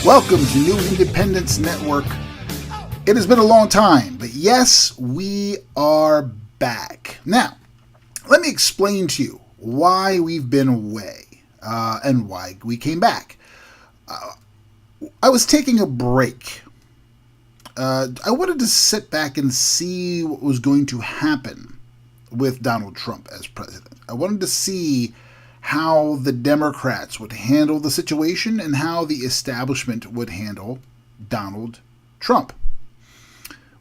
Welcome to New Independence Network. It has been a long time, but yes, we are back. Now, let me explain to you why we've been away and why we came back. I was taking a break. I wanted to sit back and see what was going to happen with Donald Trump as president. I wanted to see how the Democrats would handle the situation and how the establishment would handle Donald Trump.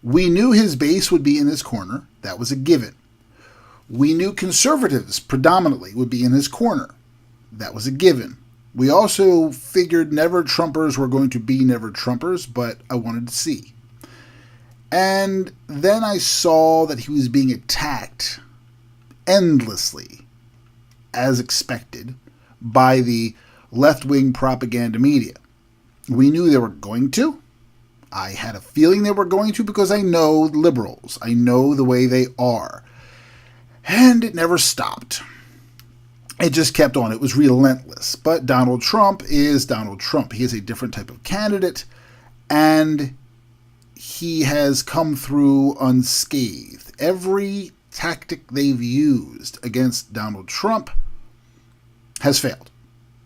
We knew his base would be in his corner. That was a given. We knew conservatives predominantly would be in his corner. That was a given. We also figured never-Trumpers were going to be never-Trumpers, but I wanted to see. And then I saw that he was being attacked endlessly, as expected, by the left-wing propaganda media. We knew they were going to. I had a feeling they were going to because I know liberals. I know the way they are. And it never stopped. It just kept on. It was relentless. But Donald Trump is Donald Trump. He is a different type of candidate, and he has come through unscathed. Every tactic they've used against Donald Trump has failed.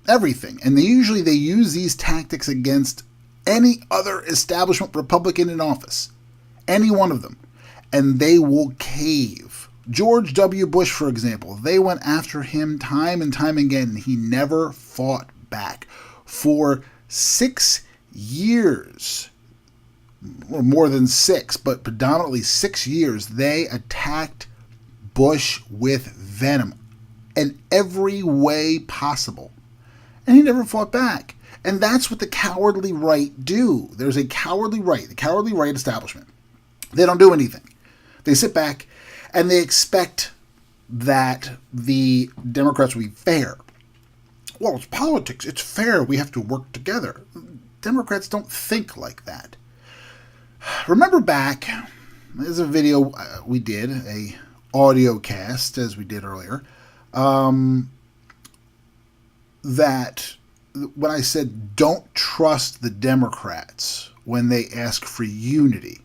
Everything. And they use these tactics against any other establishment Republican in office. Any one of them. And they will cave. George W. Bush, for example, they went after him time and time again. He never fought back. For 6 years, or more than 6, but predominantly 6 years, they attacked Bush with venom in every way possible. And he never fought back. And that's what the cowardly right do. There's a cowardly right, the cowardly right establishment. They don't do anything. They sit back and they expect that the Democrats will be fair. Well, it's politics. It's fair. We have to work together. Democrats don't think like that. Remember back, there's a video we did, a audio cast, as we did earlier, that when I said don't trust the Democrats when they ask for unity.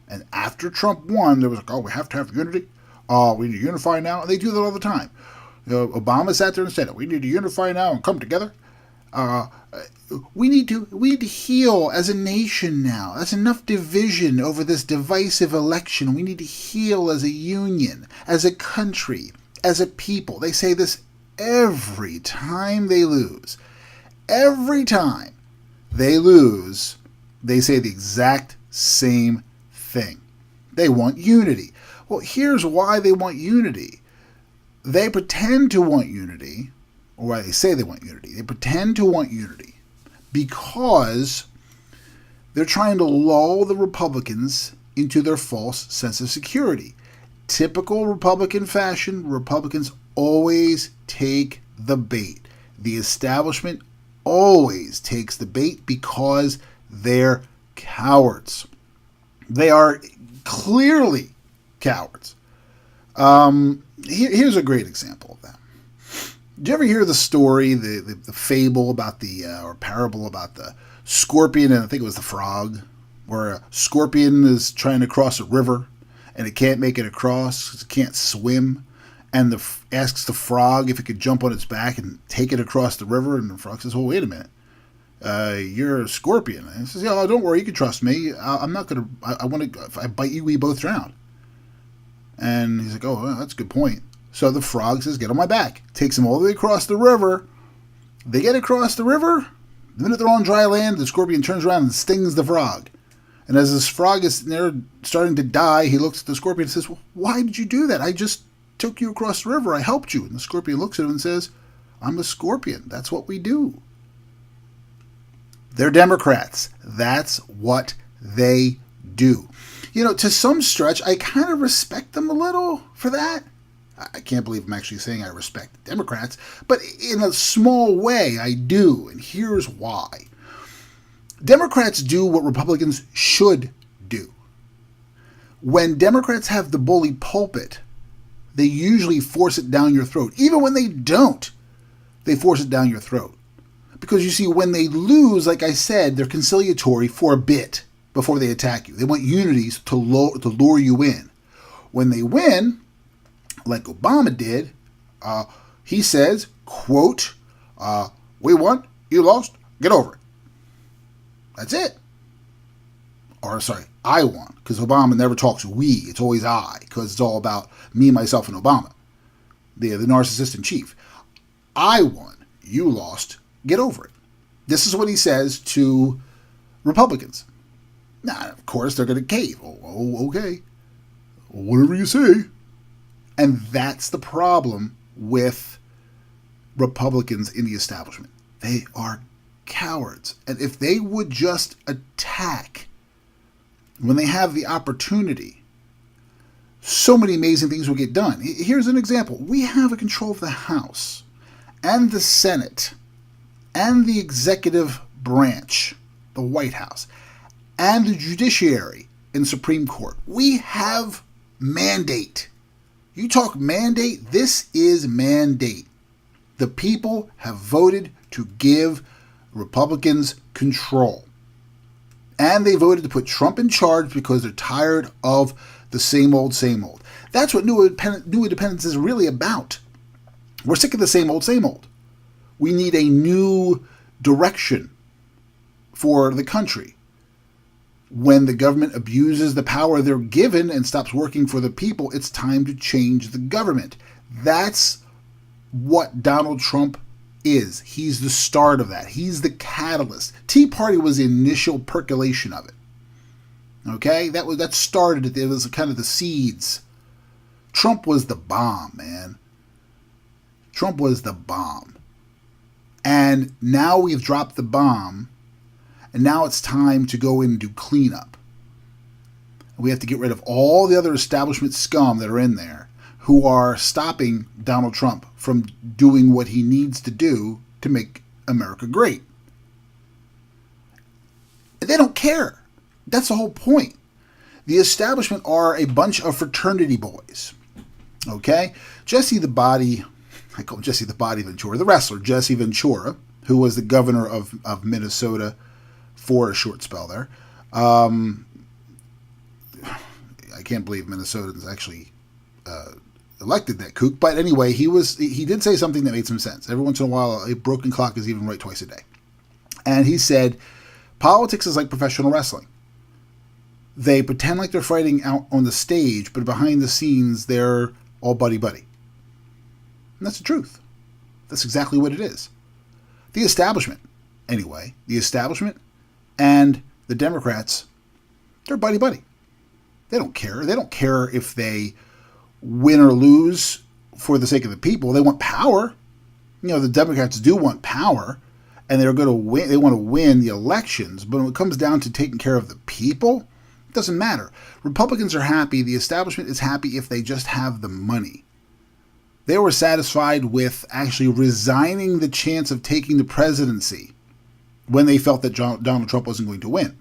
And after Trump won, there was like, oh, we have to have unity. We need to unify now. And they do that all the time. Obama sat there and said, we need to unify now and come together. We need to heal as a nation now. That's enough division over this divisive election. We need to heal as a union, as a country, as a people. They say this every time they lose. Every time they lose, they say the exact same thing. They want unity. Well, here's why they want unity. They pretend to want unity, or why they say they want unity. They pretend to want unity because they're trying to lull the Republicans into their false sense of security. Typical Republican fashion, Republicans always take the bait. The establishment always takes the bait because they're cowards. They are clearly cowards. Here's a great example of that. Did you ever hear the story, the fable about or parable about the scorpion, and I think it was the frog, where a scorpion is trying to cross a river and it can't make it across because it can't swim, and asks the frog if it could jump on its back and take it across the river, and the frog says, well, wait a minute. You're a scorpion. And he says, yeah, don't worry, you can trust me. I'm not going to, I want to, if I bite you, we both drown. And he's like, oh, well, that's a good point. So the frog says, get on my back. Takes him all the way across the river. They get across the river. The minute they're on dry land, the scorpion turns around and stings the frog. And as this frog is there starting to die, he looks at the scorpion and says, well, why did you do that? I just took you across the river. I helped you. And the scorpion looks at him and says, I'm a scorpion. That's what we do. They're Democrats. That's what they do. To some stretch, I kind of respect them a little for that. I can't believe I'm actually saying I respect the Democrats, but in a small way, I do, and here's why. Democrats do what Republicans should do. When Democrats have the bully pulpit, they usually force it down your throat. Even when they don't, they force it down your throat. Because you see, when they lose, like I said, they're conciliatory for a bit before they attack you. They want unity to lure you in. When they win, like Obama did, he says, quote, we won, you lost, get over it. That's it. Or, sorry, I won, because Obama never talks we. It's always I, because it's all about me, myself, and Obama, the narcissist in chief. I won, you lost, get over it. This is what he says to Republicans. Now, of course, they're going to cave. Oh, okay. Whatever you say. And that's the problem with Republicans in the establishment. They are cowards. And if they would just attack when they have the opportunity, so many amazing things will get done. Here's an example. We have a control of the House and the Senate and the executive branch, the White House, and the judiciary in Supreme Court. We have mandate. You talk mandate, this is mandate. The people have voted to give Republicans control. And they voted to put Trump in charge because they're tired of the same old, same old. That's what New Independence is really about. We're sick of the same old, same old. We need a new direction for the country. When the government abuses the power they're given and stops working for the people, it's time to change the government. That's what Donald Trump is. He's the start of that. He's the catalyst. Tea Party was the initial percolation of it. Okay? That started it. It was kind of the seeds. Trump was the bomb, man. Trump was the bomb. And now we've dropped the bomb, and now it's time to go in and do cleanup. We have to get rid of all the other establishment scum that are in there who are stopping Donald Trump from doing what he needs to do to make America great. They don't care. That's the whole point. The establishment are a bunch of fraternity boys. Okay? Jesse the Body, I call him Jesse the Body Ventura, the wrestler, Jesse Ventura, who was the governor of Minnesota for a short spell there. I can't believe Minnesotans actually elected that kook. But anyway, he did say something that made some sense. Every once in a while, a broken clock is even right twice a day. And he said, politics is like professional wrestling. They pretend like they're fighting out on the stage, but behind the scenes, they're all buddy-buddy. And that's the truth. That's exactly what it is. The establishment, anyway, the establishment and the Democrats, they're buddy-buddy. They don't care. They don't care if they win or lose for the sake of the people. They want power. You know, the Democrats do want power, and they're going to win. They want to win the elections. But when it comes down to taking care of the people, it doesn't matter. Republicans are happy. The establishment is happy if they just have the money. They were satisfied with actually resigning the chance of taking the presidency when they felt that Donald Trump wasn't going to win.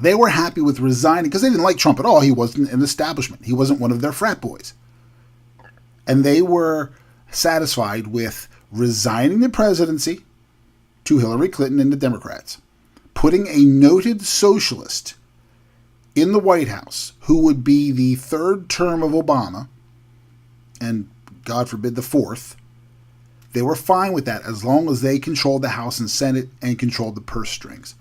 They were happy with resigning because they didn't like Trump at all. He wasn't an establishment. He wasn't one of their frat boys. And they were satisfied with resigning the presidency to Hillary Clinton and the Democrats, putting a noted socialist in the White House who would be the third term of Obama, and God forbid the fourth. They were fine with that as long as they controlled the House and Senate and controlled the purse strings.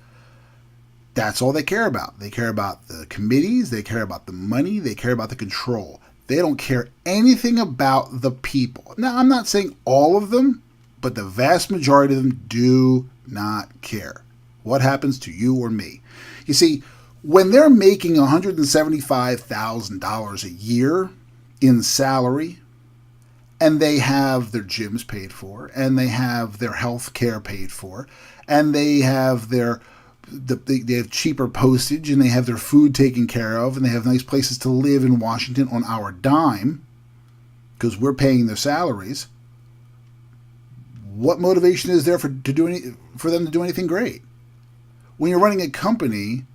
That's all they care about. They care about the committees. They care about the money. They care about the control. They don't care anything about the people. Now, I'm not saying all of them, but the vast majority of them do not care what happens to you or me. You see, when they're making $175,000 a year in salary, and they have their gyms paid for, and they have their health care paid for, and they have they have cheaper postage, and they have their food taken care of, and they have nice places to live in Washington on our dime, because we're paying their salaries. What motivation is there for them to do anything great? When you're running a company,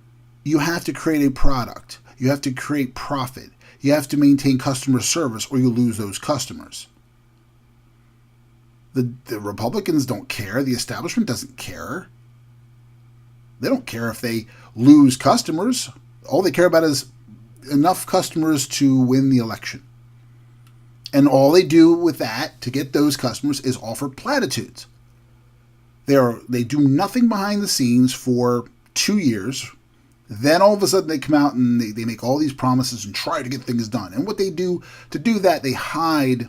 you have to create a product. You have to create profit. You have to maintain customer service, or you lose those customers. The Republicans don't care. The establishment doesn't care. They don't care if they lose customers. All they care about is enough customers to win the election. And all they do with that to get those customers is offer platitudes. They do nothing behind the scenes for 2 years. Then all of a sudden they come out and they make all these promises and try to get things done. And what they do to do that, they hide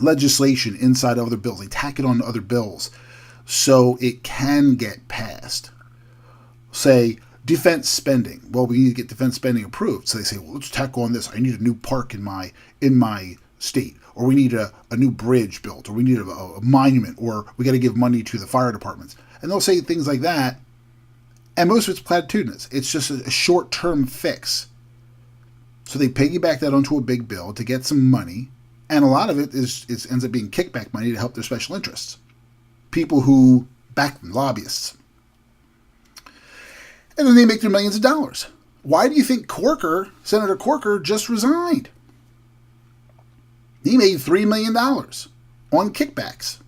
legislation inside other bills. They tack it on other bills so it can get passed. Say, defense spending. Well, we need to get defense spending approved. So they say, well, let's tack on this. I need a new park in my state. Or we need a new bridge built. Or we need a monument. Or we got to give money to the fire departments. And they'll say things like that. And most of it's platitudinous. It's just a short-term fix. So they piggyback that onto a big bill to get some money. And a lot of it ends up being kickback money to help their special interests. People who back them, lobbyists. And then they make their millions of dollars. Why do you think Senator Corker, just resigned? He made $3 million on kickbacks.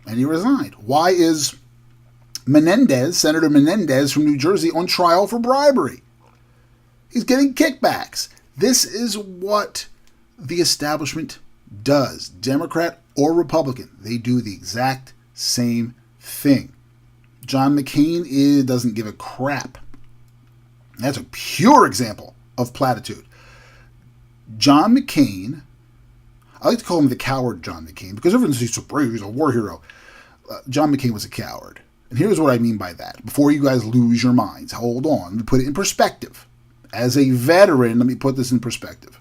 And he resigned. Why is Senator Menendez from New Jersey, on trial for bribery? He's getting kickbacks. This is what the establishment does. Democrat or Republican. They do the exact same thing. John McCain doesn't give a crap. That's a pure example of platitude. John McCain, I like to call him the coward John McCain, because everyone says he's so brave, he's a war hero. John McCain was a coward. And here's what I mean by that. Before you guys lose your minds, hold on. Let me put it in perspective. As a veteran, let me put this in perspective.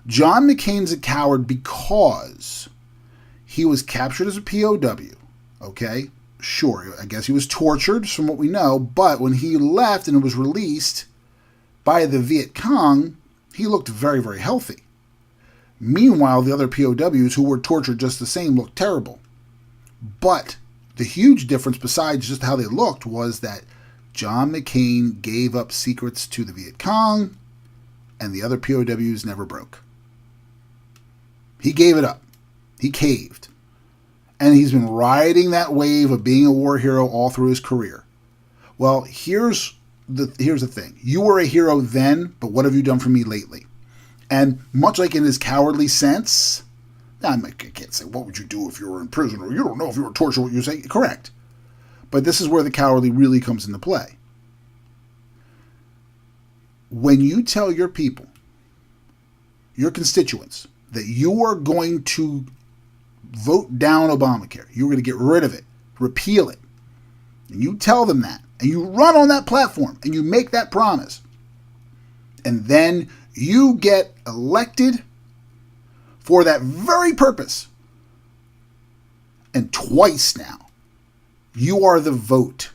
John McCain's a coward because he was captured as a POW. Okay? Sure, I guess he was tortured from what we know, but when he left and was released by the Viet Cong, he looked very, very healthy. Meanwhile, the other POWs who were tortured just the same looked terrible. But the huge difference, besides just how they looked, was that John McCain gave up secrets to the Viet Cong, and the other POWs never broke. He gave it up. He caved. And he's been riding that wave of being a war hero all through his career. Well, here's the thing. You were a hero then, but what have you done for me lately? And much like in his cowardly sense, I can't say, what would you do if you were in prison? Or you don't know if you were tortured, what you say. Correct. But this is where the cowardly really comes into play. When you tell your people, your constituents, that you are going to vote down Obamacare, you're going to get rid of it, repeal it, and you tell them that, and you run on that platform, and you make that promise, and then you get elected for that very purpose, and twice now, you are the vote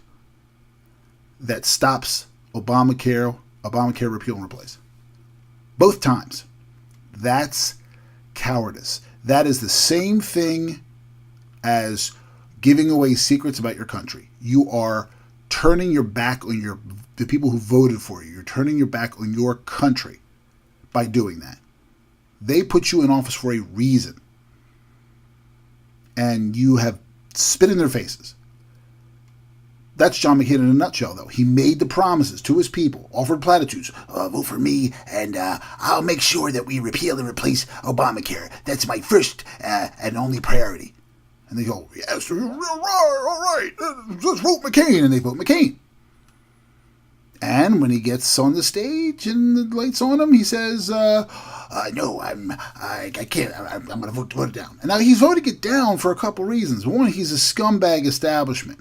that stops Obamacare repeal and replace. Both times. That's cowardice. That is the same thing as giving away secrets about your country. You are turning your back on the people who voted for you. You're turning your back on your country by doing that. They put you in office for a reason. And you have spit in their faces. That's John McCain in a nutshell, though. He made the promises to his people, offered platitudes. Vote for me, and I'll make sure that we repeal and replace Obamacare. That's my first and only priority. And they go, yes, all right, let's vote McCain. And they vote McCain. And when he gets on the stage and the lights on him, he says, no, I can't. I'm going to vote it down. And now he's voting it down for a couple reasons. One, he's a scumbag establishment.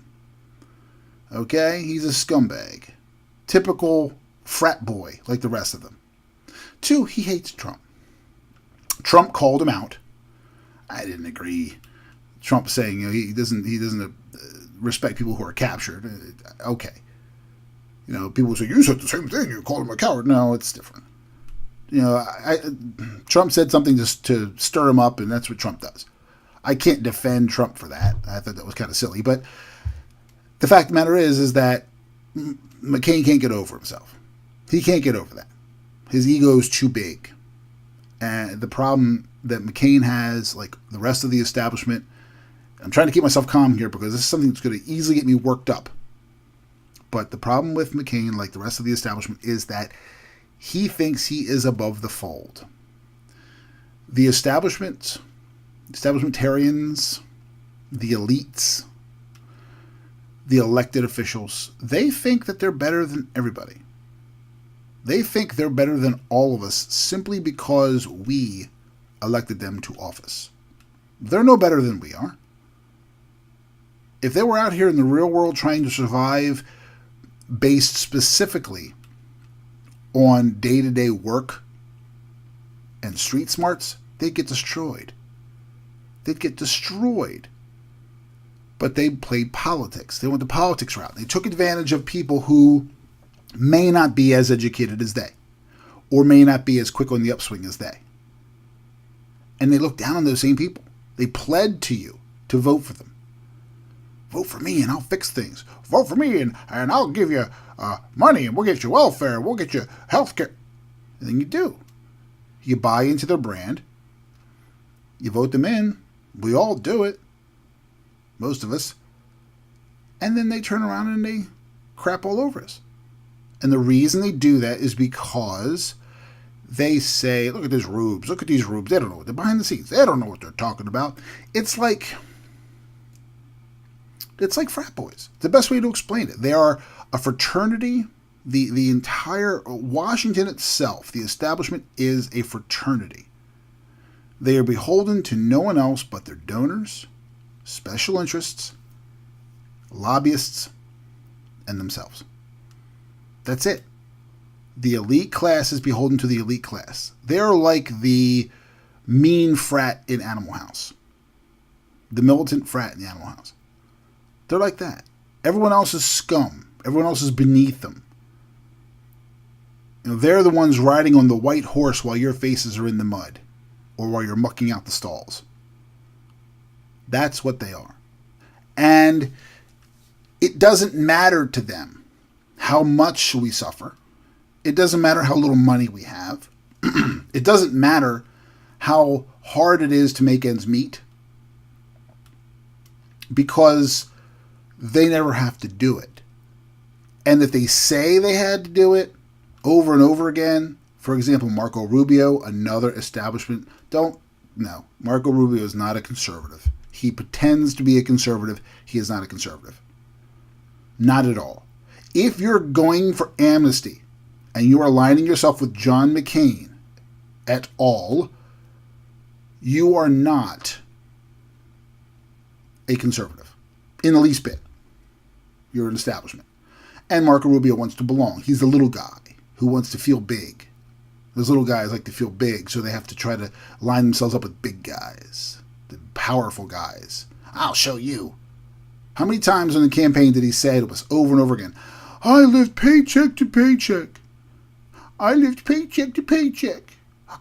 Okay? He's a scumbag. Typical frat boy like the rest of them. Two, he hates Trump. Trump called him out. I didn't agree. Trump saying he doesn't respect people who are captured. Okay. People say, you said the same thing. You called him a coward. No, it's different. Trump said something just to stir him up, and that's what Trump does. I can't defend Trump for that. I thought that was kind of silly. But the fact of the matter is that McCain can't get over himself. He can't get over that. His ego is too big. And the problem that McCain has, like the rest of the establishment, I'm trying to keep myself calm here because this is something that's going to easily get me worked up. But the problem with McCain, like the rest of the establishment, is that he thinks he is above the fold. The establishment, establishmentarians, the elites, the elected officials, they think that they're better than everybody. They think they're better than all of us simply because we elected them to office. They're no better than we are. If they were out here in the real world trying to survive based specifically on day-to-day work and street smarts, they'd get destroyed. They'd get destroyed. But they played politics. They went the politics route. They took advantage of people who may not be as educated as they, or may not be as quick on the upswing as they. And they looked down on those same people. They pled to you to vote for them. Vote for me and I'll fix things. Vote for me and I'll give you money and we'll get you welfare, we'll get you health care. And then you do. You buy into their brand. You vote them in. We all do it. Most of us. And then they turn around and they crap all over us. And the reason they do that is because they say, look at these rubes, look at these rubes. They don't know what they're behind the scenes. They don't know what they're talking about. It's like frat boys. The best way to explain it. They are a fraternity. The entire Washington itself, the establishment is a fraternity. They are beholden to no one else but their donors, special interests, lobbyists, and themselves. That's it. The elite class is beholden to the elite class. They're like the mean frat in Animal House. The militant frat in the Animal House. They're like that. Everyone else is scum. Everyone else is beneath them. You know, they're the ones riding on the white horse while your faces are in the mud, or while you're mucking out the stalls. That's what they are. And it doesn't matter to them how much we suffer. It doesn't matter how little money we have. It doesn't matter how hard it is to make ends meet, because they never have to do it. And if they say they had to do it over and over again, for example, Marco Rubio, another establishment, Marco Rubio is not a conservative. He pretends to be a conservative. He is not a conservative. Not at all. If you're going for amnesty and you are aligning yourself with John McCain at all, you are not a conservative in the least bit. You're an establishment. And Marco Rubio wants to belong. He's the little guy who wants to feel big. Those little guys like to feel big, so they have to try to line themselves up with big guys, the powerful guys. I'll show you. How many times in the campaign did he say to us over and over again, I lived paycheck to paycheck. I lived paycheck to paycheck.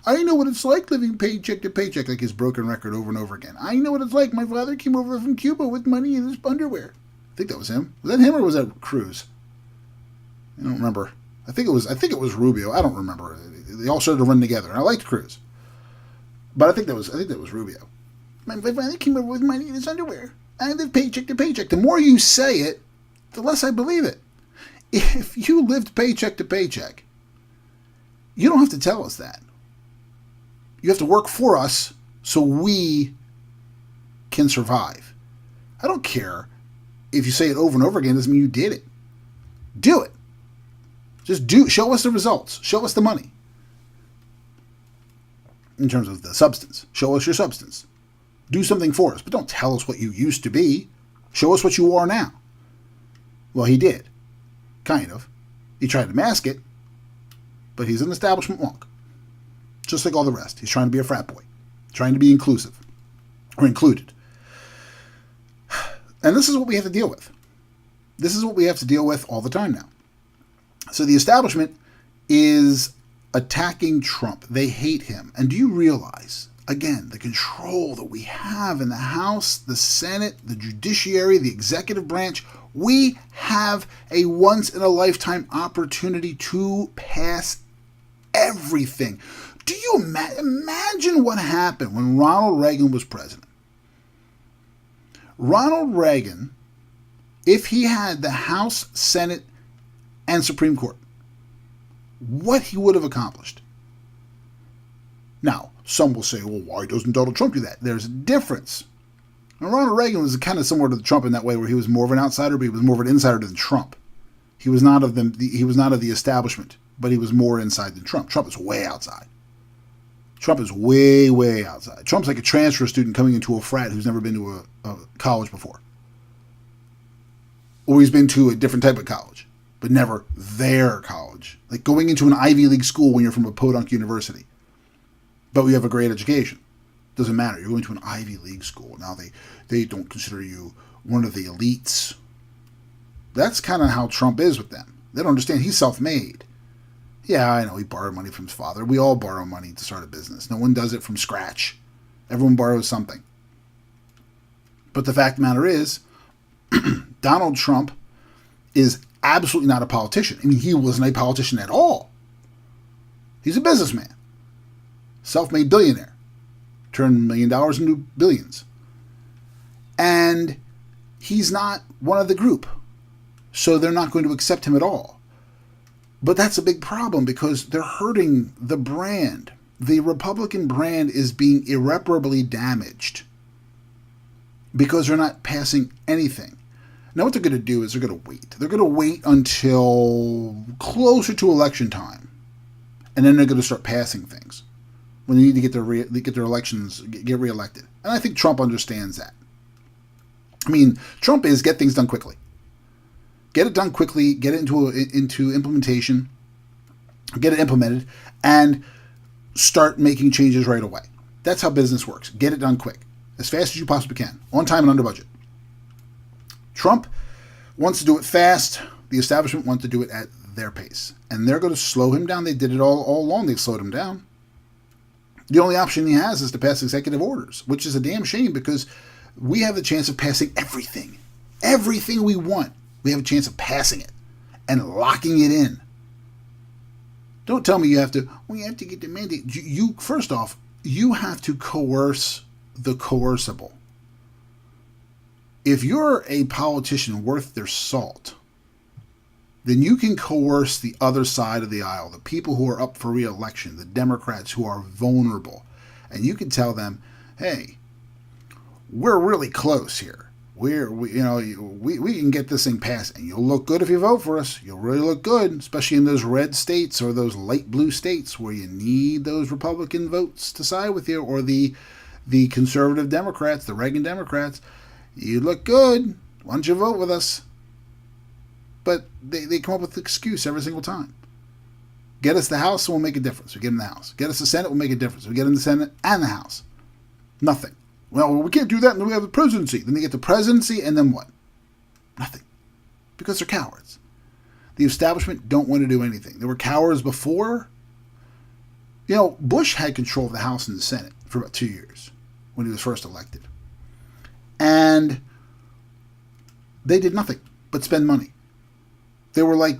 I know what it's like living paycheck to paycheck, like his broken record over and over again. I know what it's like. My father came over from Cuba with money in his underwear. I think that was him. Was that him or was that Cruz? I don't remember. I think it was Rubio. I don't remember. They all started to run together. And I liked Cruz. But I think that was Rubio. My father came over with money in his underwear. I live paycheck to paycheck. The more you say it, the less I believe it. If you lived paycheck to paycheck, you don't have to tell us that. You have to work for us so we can survive. I don't care if you say it over and over again. Doesn't mean you did it. Do it. Just do. Show us the results. Show us the money. In terms of the substance. Show us your substance. Do something for us. But don't tell us what you used to be. Show us what you are now. Well, he did. Kind of. He tried to mask it. But he's an establishment wonk. Just like all the rest. He's trying to be a frat boy. Trying to be inclusive. Or included. And this is what we have to deal with. This is what we have to deal with all the time now. So the establishment is attacking Trump. They hate him. And do you realize, again, the control that we have in the House, the Senate, the judiciary, the executive branch? We have a once-in-a-lifetime opportunity to pass everything. Do you imagine what happened when Ronald Reagan was president? Ronald Reagan, if he had the House, Senate, and Supreme Court, what he would have accomplished. Now, some will say, well, why doesn't Donald Trump do that? There's a difference. Now, Ronald Reagan was kind of similar to Trump in that way, where he was more of an outsider, but he was more of an insider than Trump. He was not of the establishment, but he was more inside than Trump. Trump is way outside. Trump is way, way outside. Trump's like a transfer student coming into a frat who's never been to a college before. Or he's been to a different type of college, but never their college. Like going into an Ivy League school when you're from a podunk university. But we have a great education. Doesn't matter. You're going to an Ivy League school. Now they don't consider you one of the elites. That's kind of how Trump is with them. They don't understand. He's self-made. Yeah, I know he borrowed money from his father. We all borrow money to start a business. No one does it from scratch. Everyone borrows something. But the fact of the matter is, Donald Trump is absolutely not a politician. I mean, he wasn't a politician at all. He's a businessman. Self-made billionaire. Turned $1 million into billions. And he's not one of the group. So they're not going to accept him at all. But that's a big problem because they're hurting the brand. The Republican brand is being irreparably damaged because they're not passing anything. Now what they're going to do is they're going to wait. They're going to wait until closer to election time. And then they're going to start passing things when they need to get their elections, get reelected. And I think Trump understands that. I mean, Trump is get things done quickly. Get it done quickly, get it into implementation, get it implemented, and start making changes right away. That's how business works. Get it done quick, as fast as you possibly can, on time and under budget. Trump wants to do it fast. The establishment wants to do it at their pace. And they're going to slow him down. They did it all along. They've slowed him down. The only option he has is to pass executive orders, which is a damn shame because we have the chance of passing everything. Everything we want. We have a chance of passing it and locking it in. Don't tell me you have to get the mandate. You first off, you have to coerce the coercible. If you're a politician worth their salt, then you can coerce the other side of the aisle, the people who are up for re-election, the Democrats who are vulnerable. And you can tell them, hey, we're really close here. We can get this thing passed, and you'll look good if you vote for us. You'll really look good, especially in those red states or those light blue states where you need those Republican votes to side with you, or the conservative Democrats, the Reagan Democrats. You look good. Why don't you vote with us? But they come up with an excuse every single time. Get us the House, and we'll make a difference. We get them the House. Get us the Senate, we'll make a difference. We get them the Senate and the House. Nothing. Well, we can't do that until we have the presidency. Then they get the presidency, and then what? Nothing. Because they're cowards. The establishment don't want to do anything. They were cowards before. You know, Bush had control of the House and the Senate for about 2 years when he was first elected. And they did nothing but spend money. They were like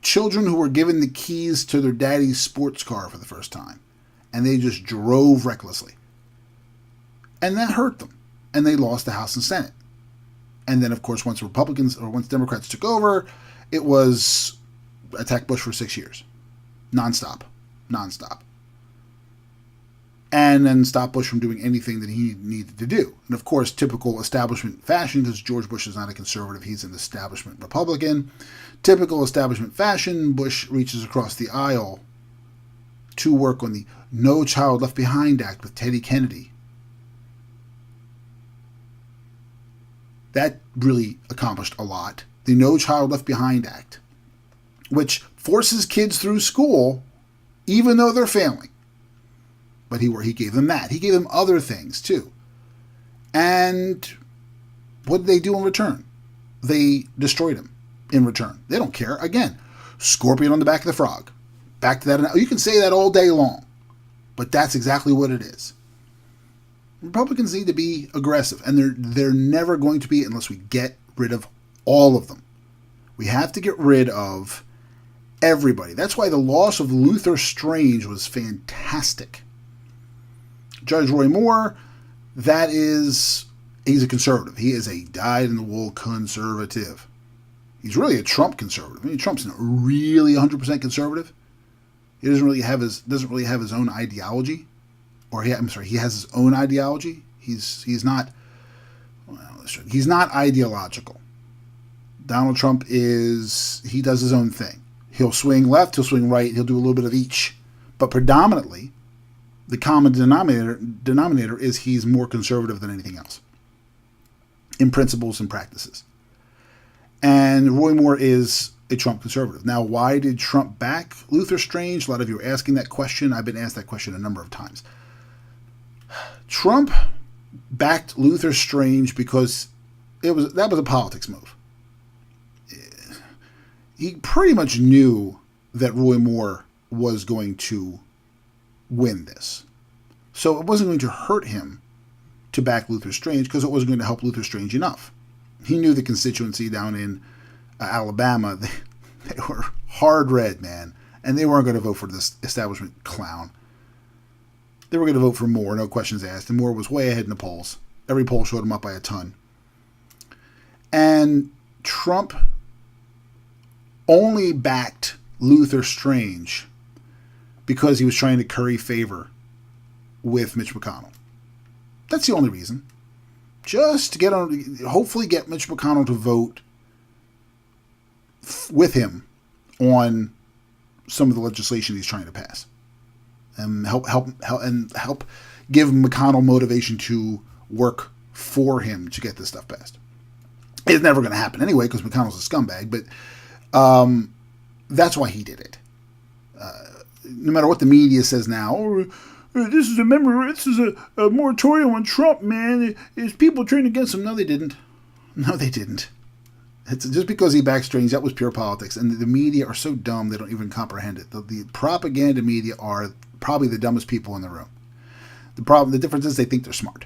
children who were given the keys to their daddy's sports car for the first time. And they just drove recklessly. And that hurt them. And they lost the House and Senate. And then, of course, once Democrats took over, it was attack Bush for 6 years. Nonstop. And then stop Bush from doing anything that he needed to do. And, of course, typical establishment fashion, because George Bush is not a conservative, he's an establishment Republican. Typical establishment fashion, Bush reaches across the aisle to work on the No Child Left Behind Act with Teddy Kennedy. That really accomplished a lot. The No Child Left Behind Act, which forces kids through school even though they're failing. But he gave them that. He gave them other things too. And what did they do in return? They destroyed him in return. They don't care. Again, scorpion on the back of the frog. Back to that. You can say that all day long, but that's exactly what it is. Republicans need to be aggressive, and they're never going to be unless we get rid of all of them. We have to get rid of everybody. That's why the loss of Luther Strange was fantastic. Judge Roy Moore, that is He's a conservative. He is a dyed-in-the-wool conservative. He's really a Trump conservative. I mean, Trump's not really 100% conservative. He doesn't really have his own ideology, he has his own ideology. He's not ideological. Donald Trump he does his own thing. He'll swing left, he'll swing right, he'll do a little bit of each, but predominantly, the common denominator is he's more conservative than anything else in principles and practices. And Roy Moore is a Trump conservative. Now, why did Trump back Luther Strange? A lot of you are asking that question. I've been asked that question a number of times. Trump backed Luther Strange because that was a politics move. He pretty much knew that Roy Moore was going to win this. So it wasn't going to hurt him to back Luther Strange because it wasn't going to help Luther Strange enough. He knew the constituency down in Alabama. They were hard red, man. And they weren't going to vote for this establishment clown. They were going to vote for Moore, no questions asked. And Moore was way ahead in the polls. Every poll showed him up by a ton. And Trump only backed Luther Strange because he was trying to curry favor with Mitch McConnell. That's the only reason. Just to hopefully get Mitch McConnell to vote with him on some of the legislation he's trying to pass, and help give McConnell motivation to work for him to get this stuff passed. It's never going to happen anyway because McConnell's a scumbag, but that's why he did it. No matter what the media says now, this is a moratorium on Trump, man. Is people turning against him? No, they didn't. No, they didn't. It's just because he backed Strange, that was pure politics. And the media are so dumb they don't even comprehend it. The propaganda media are probably the dumbest people in the room. The difference is they think they're smart.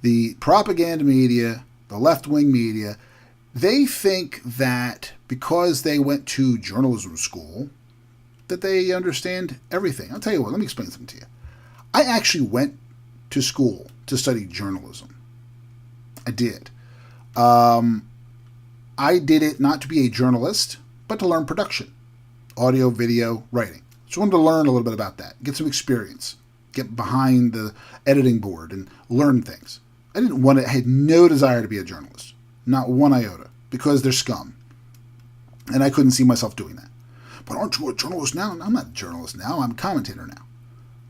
The propaganda media, the left-wing media, they think that because they went to journalism school, that they understand everything. I'll tell you what, let me explain something to you. I actually went to school to study journalism. I did. I did it not to be a journalist, but to learn production, audio, video, writing. Just wanted to learn a little bit about that, get some experience, get behind the editing board and learn things. I had no desire to be a journalist, not one iota, because they're scum. And I couldn't see myself doing that. But aren't you a journalist now? I'm not a journalist now. I'm a commentator now.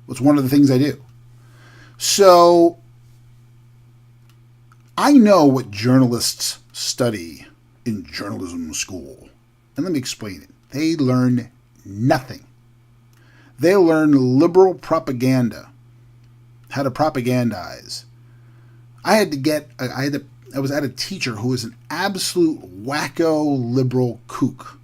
It's one of the things I do. So I know what journalists study in journalism school. And let me explain it. They learn nothing. They learn liberal propaganda, how to propagandize. I was at a teacher who was an absolute wacko liberal kook.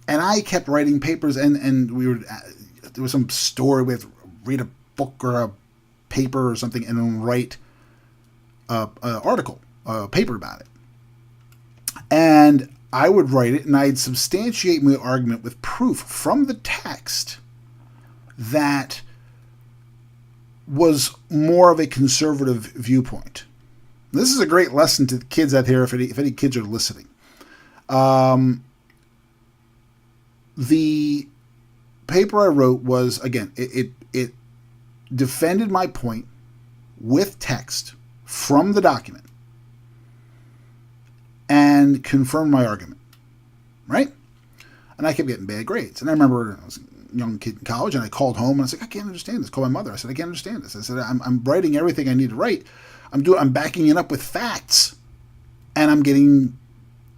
And I kept writing papers, and there was some story with read a book or a paper or something, and then write an article, a paper about it. And I would write it, and I'd substantiate my argument with proof from the text that was more of a conservative viewpoint. This is a great lesson to the kids out here, if any kids are listening. The paper I wrote was, again, it defended my point with text from the document and confirmed my argument, right? And I kept getting bad grades. And I remember I was a young kid in college, and I called home, and I was like, I can't understand this. Called my mother. I said, I can't understand this. I said, I'm writing everything I need to write. I'm backing it up with facts, and I'm getting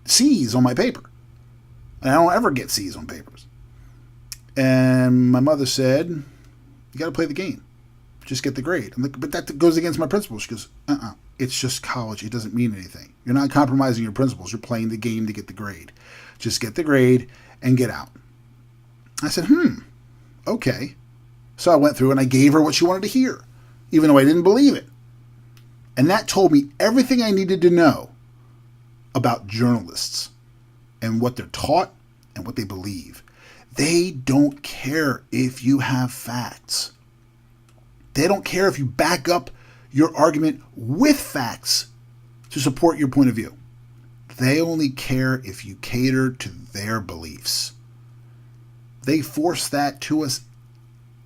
C's on my paper. And I don't ever get C's on papers. And my mother said, you got to play the game. Just get the grade. I'm like, but that goes against my principles. She goes, it's just college. It doesn't mean anything. You're not compromising your principles. You're playing the game to get the grade. Just get the grade and get out. I said, okay. So I went through and I gave her what she wanted to hear, even though I didn't believe it. And that told me everything I needed to know about journalists and what they're taught and what they believe. They don't care if you have facts. They don't care if you back up your argument with facts to support your point of view. They only care if you cater to their beliefs. They force that to us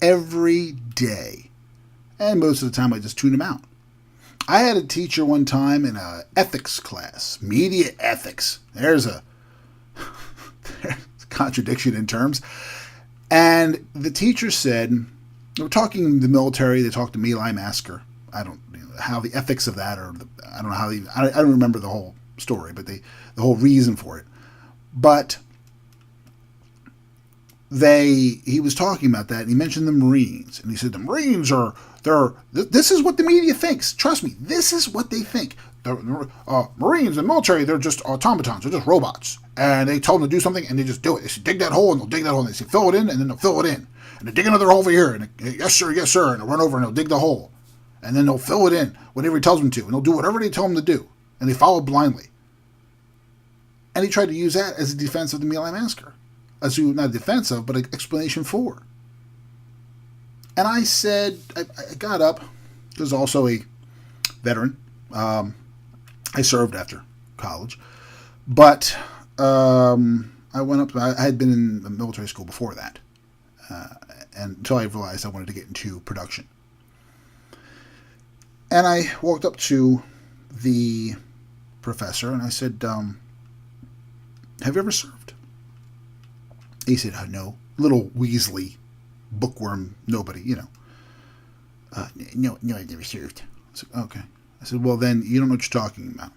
every day. And most of the time I just tune them out. I had a teacher one time in an ethics class, media ethics. There's a contradiction in terms. And the teacher said, they were talking the military, they talked to My Lai massacre. I don't know how the ethics of that, or I don't know how, I don't remember the whole story, but the whole reason for it. But he was talking about that, and he mentioned the Marines, and he said the Marines this is what the media thinks. Trust me, this is what they think. The Marines and military, they're just automatons, they're just robots, and they tell them to do something, and they just do it. They say dig that hole, and they'll dig that hole, and they say fill it in, and then they'll fill it in, and they dig another hole over here, and yes sir, and they'll run over and they'll dig the hole, and then they'll fill it in whenever he tells them to, and they'll do whatever they tell them to do, and they follow blindly. And he tried to use that as a defense of the My Lai massacre. Not a defense of, but an explanation for. And I said, I got up, because also a veteran. I served after college. But I went up, I had been in the military school before that. And until I realized I wanted to get into production. And I walked up to the professor and I said, have you ever served? He said, no. Little Weasley, bookworm, nobody, No, I never served. I said, okay. I said, well, then you don't know what you're talking about.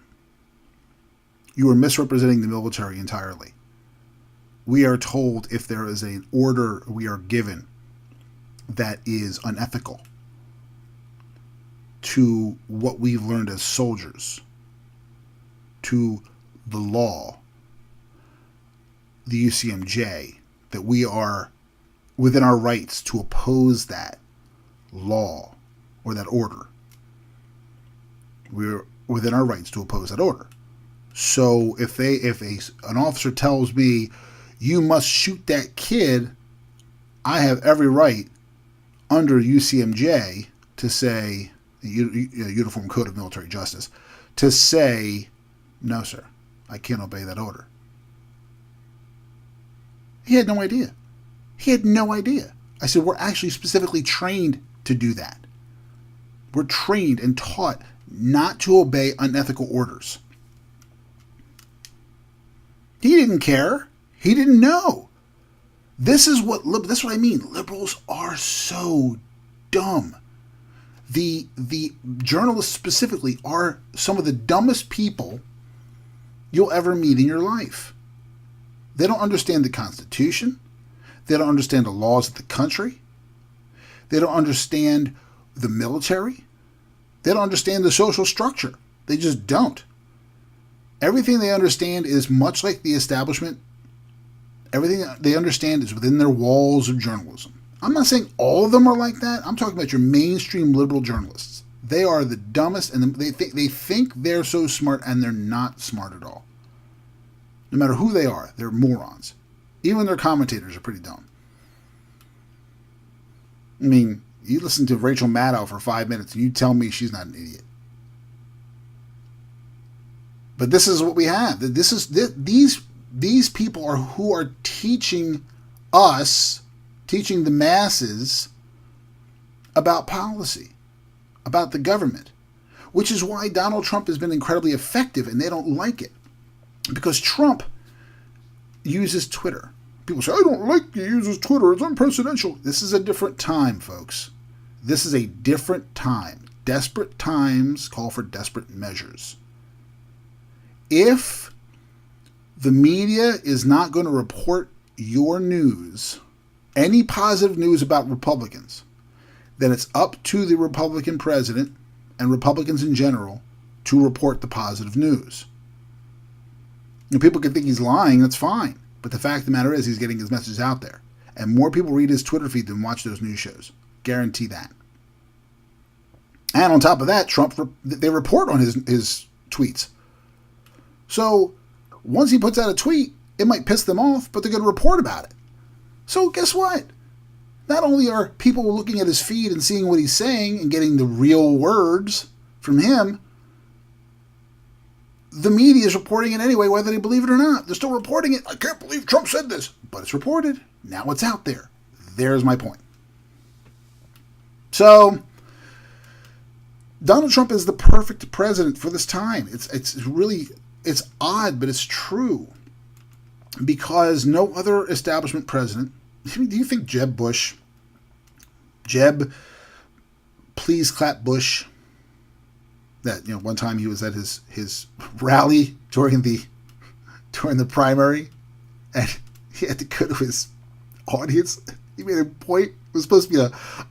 You are misrepresenting the military entirely. We are told if there is an order we are given that is unethical to what we've learned as soldiers, to the law, the UCMJ, that we are within our rights to oppose that law or that order. We're within our rights to oppose that order. So if an officer tells me you must shoot that kid, I have every right under UCMJ to say, Uniform Code of Military Justice, to say, no, sir, I can't obey that order. He had no idea. He had no idea. I said, we're actually specifically trained to do that. We're trained and taught not to obey unethical orders. He didn't care. He didn't know. This is what I mean. Liberals are so dumb. The journalists specifically are some of the dumbest people you'll ever meet in your life. They don't understand the Constitution. They don't understand the laws of the country. They don't understand the military. They don't understand the social structure. They just don't. Everything they understand is much like the establishment. Everything they understand is within their walls of journalism. I'm not saying all of them are like that. I'm talking about your mainstream liberal journalists. They are the dumbest, and they think they're so smart, and they're not smart at all. No matter who they are, they're morons. Even their commentators are pretty dumb. I mean, you listen to Rachel Maddow for 5 minutes and you tell me she's not an idiot. But this is what we have. These people are who are teaching us, teaching the masses about policy, about the government, which is why Donald Trump has been incredibly effective, and they don't like it. Because Trump uses Twitter. People say, I don't like he uses Twitter. It's unpresidential. This is a different time, folks. This is a different time. Desperate times call for desperate measures. If the media is not going to report your news, any positive news about Republicans, then it's up to the Republican president and Republicans in general to report the positive news. And people can think he's lying, that's fine. But the fact of the matter is he's getting his message out there. And more people read his Twitter feed than watch those news shows. Guarantee that. And on top of that, they report on his tweets. So once he puts out a tweet, it might piss them off, but they're going to report about it. So guess what? not only are people looking at his feed and seeing what he's saying and getting the real words from him, the media is reporting it anyway, whether they believe it or not. They're still reporting it. I can't believe Trump said this. But it's reported. Now it's out there. There's my point. So, Donald Trump is the perfect president for this time. It's odd, but it's true. Because no other establishment president, do you think Jeb, please clap Bush, that, one time he was at his rally during the primary, and he had to go to his audience. He made a point. It was supposed to be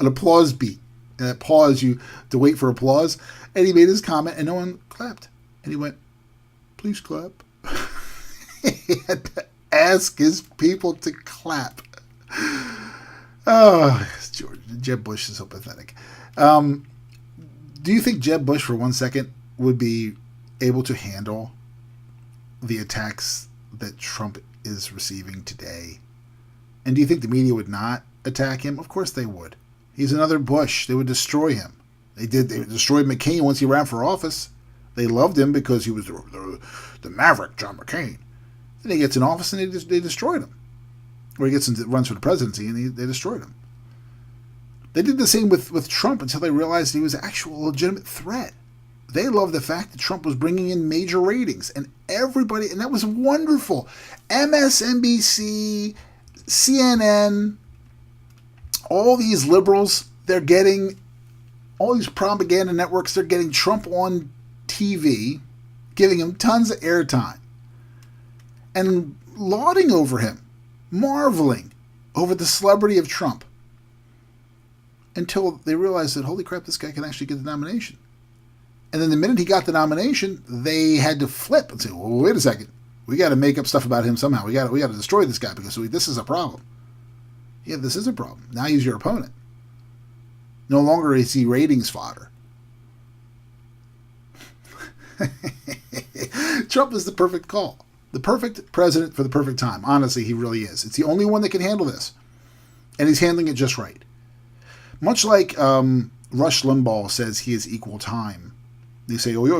an applause beat, and that pause you to wait for applause. And he made his comment, and no one clapped. And he went, "Please clap." He had to ask his people to clap. Oh, Jeb Bush is so pathetic. Do you think Jeb Bush for 1 second would be able to handle the attacks that Trump is receiving today? And do you think the media would not attack him? Of course they would. He's another Bush. They would destroy him. They destroyed McCain once he ran for office. They loved him because he was the maverick, John McCain. Then he gets in office and they destroyed him. Or he runs for the presidency and they destroyed him. They did the same with Trump until they realized he was an actual legitimate threat. They loved the fact that Trump was bringing in major ratings, and everybody, and that was wonderful. MSNBC, CNN, all these liberals, they're getting, all these propaganda networks, they're getting Trump on TV, giving him tons of airtime, and lauding over him, marveling over the celebrity of Trump. Until they realized that, holy crap, this guy can actually get the nomination. And then the minute he got the nomination, they had to flip and say, well, wait a second. We got to make up stuff about him somehow. We got to destroy this guy because this is a problem. Yeah, this is a problem. Now he's your opponent. No longer is he ratings fodder. Trump is the perfect call. The perfect president for the perfect time. Honestly, he really is. It's the only one that can handle this. And he's handling it just right. Much like Rush Limbaugh says he has equal time. They say, oh, you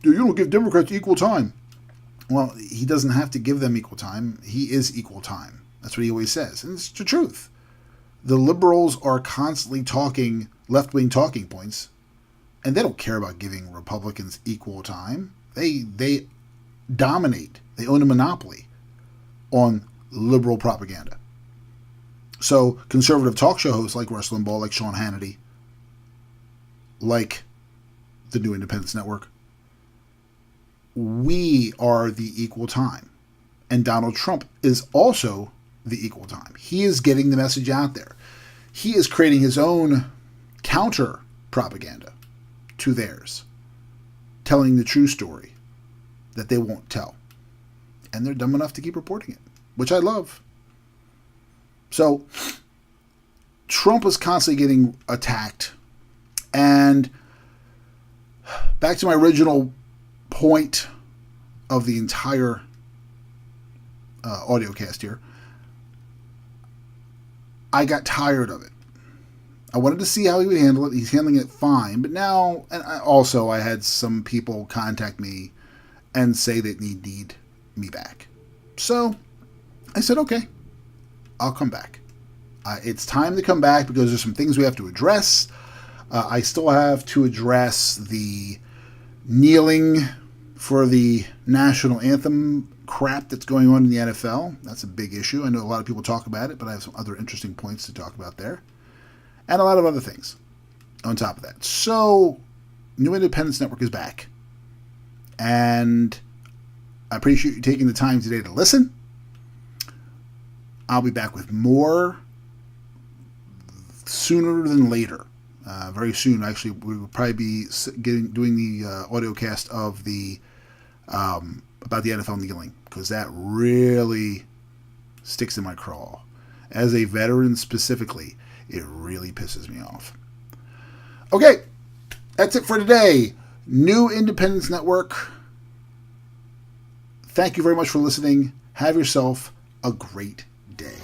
don't give Democrats equal time. Well, he doesn't have to give them equal time. He is equal time. That's what he always says. And it's the truth. The liberals are constantly talking left-wing talking points, and they don't care about giving Republicans equal time. They dominate. They own a monopoly on liberal propaganda. So conservative talk show hosts like Rush Limbaugh, like Sean Hannity, like the New Independence Network, we are the equal time. And Donald Trump is also the equal time. He is getting the message out there. He is creating his own counter propaganda to theirs, telling the true story that they won't tell. And they're dumb enough to keep reporting it, which I love. So Trump was constantly getting attacked. And back to my original point of the entire audio cast here, I got tired of it. I wanted to see how he would handle it. He's handling it fine. But now, and I had some people contact me and say that they need me back. So I said, okay, I'll come back. It's time to come back because there's some things we have to address. I still have to address the kneeling for the national anthem crap that's going on in the NFL. That's a big issue. I know a lot of people talk about it, but I have some other interesting points to talk about there. And a lot of other things on top of that. So, New Independence Network is back. And I appreciate you taking the time today to listen. I'll be back with more sooner than later. Very soon, actually, we will probably be doing the audio cast of the about the NFL kneeling, because that really sticks in my craw. As a veteran specifically, it really pisses me off. Okay, that's it for today. New Independence Network. Thank you very much for listening. Have yourself a great day.